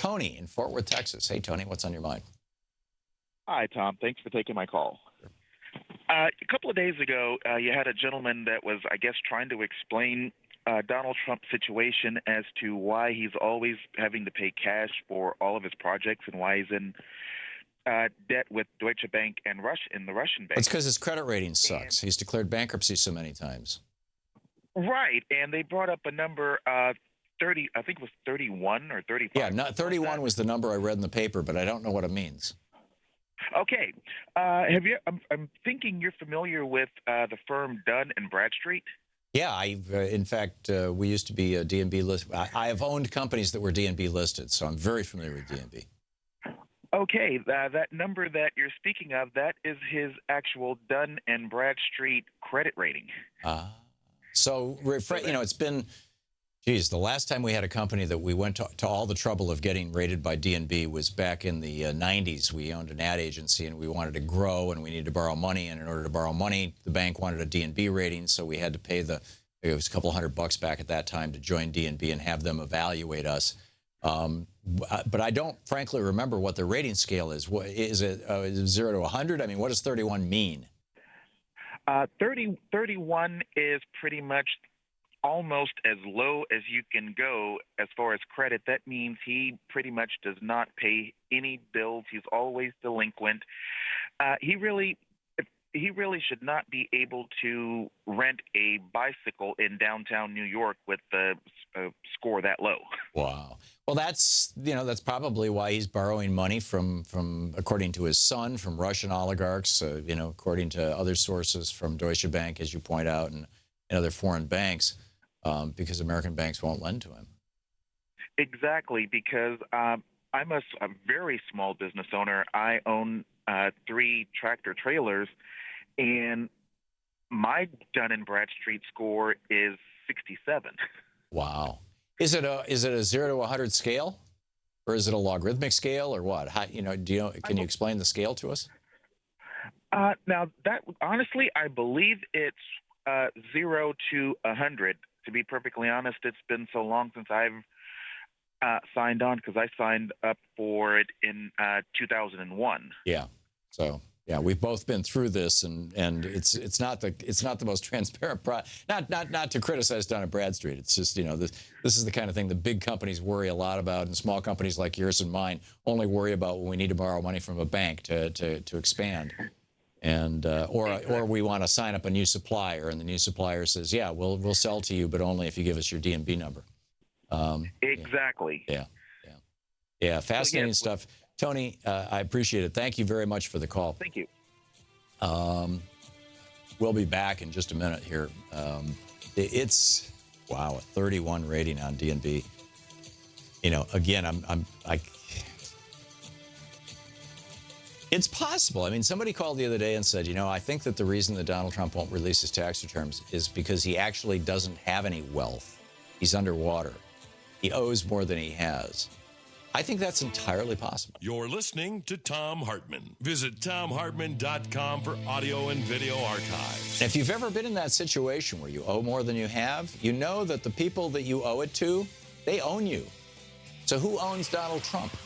Tony in Fort Worth, Texas. Hey, Tony, what's on your mind? Hi, Tom. Thanks for taking my call. A couple of days ago, you had a gentleman that was, I guess, trying to explain Donald Trump's situation as to why he's always having to pay cash for all of his projects and why he's in debt with Deutsche Bank and in the Russian bank. It's because his credit rating sucks. He's declared bankruptcy so many times. Right, and they brought up a number 30. I think it was 31 or 35. Yeah, 31 was the number I read in the paper, but I don't know what it means. Okay, have you? I'm thinking you're familiar with the firm Dun and Bradstreet. Yeah, in fact, we used to be a DNB list. I have owned companies that were DNB listed, so I'm very familiar with DNB. Okay, that number that you're speaking of, that is his actual Dun and Bradstreet credit rating. So, it's been, geez, the last time we had a company that we went to all the trouble of getting rated by DNB was back in the 90s. We owned an ad agency, and we wanted to grow, and we needed to borrow money. And in order to borrow money, the bank wanted a DNB rating, so we had to pay it was a couple $100 back at that time to join DNB and have them evaluate us. But I don't, frankly, remember what the rating scale is. What is it? 0 to 100? I mean, what does 31 mean? 31 is pretty much almost as low as you can go as far as credit. That means he pretty much does not pay any bills. He's always delinquent. He really should not be able to rent a bicycle in downtown New York with the score that low. Wow. Well, that's probably why he's borrowing money from according to his son, from Russian oligarchs, according to other sources from Deutsche Bank, as you point out, and other foreign banks, because American banks won't lend to him. Exactly, because I'm a very small business owner. I own 3 tractor trailers, and my Dun and Bradstreet score is 67. Wow. Is it a 0 to 100 scale, or is it a logarithmic scale, or what? How, can you explain the scale to us? Now, that honestly, I believe it's 0 to 100. To be perfectly honest, it's been so long since I've signed on, because I signed up for it in 2001. Yeah. So. Yeah, we've both been through this, and it's not the most transparent not to criticize Dun & Bradstreet. It's just, this is the kind of thing the big companies worry a lot about, and small companies like yours and mine only worry about when we need to borrow money from a bank to expand, and or we want to sign up a new supplier, and the new supplier says, yeah, we'll sell to you, but only if you give us your DNB number. Exactly. Yeah. Fascinating stuff. Tony, I appreciate it. Thank you very much for the call. Thank you. We'll be back in just a minute here. It's, wow, a 31 rating on DNB. Again, it's possible. I mean, somebody called the other day and said, I think that the reason that Donald Trump won't release his tax returns is because he actually doesn't have any wealth. He's underwater. He owes more than he has. I think that's entirely possible. You're listening to Thom Hartmann. Visit ThomHartmann.com for audio and video archives. If you've ever been in that situation where you owe more than you have, you know that the people that you owe it to, they own you. So who owns Donald Trump?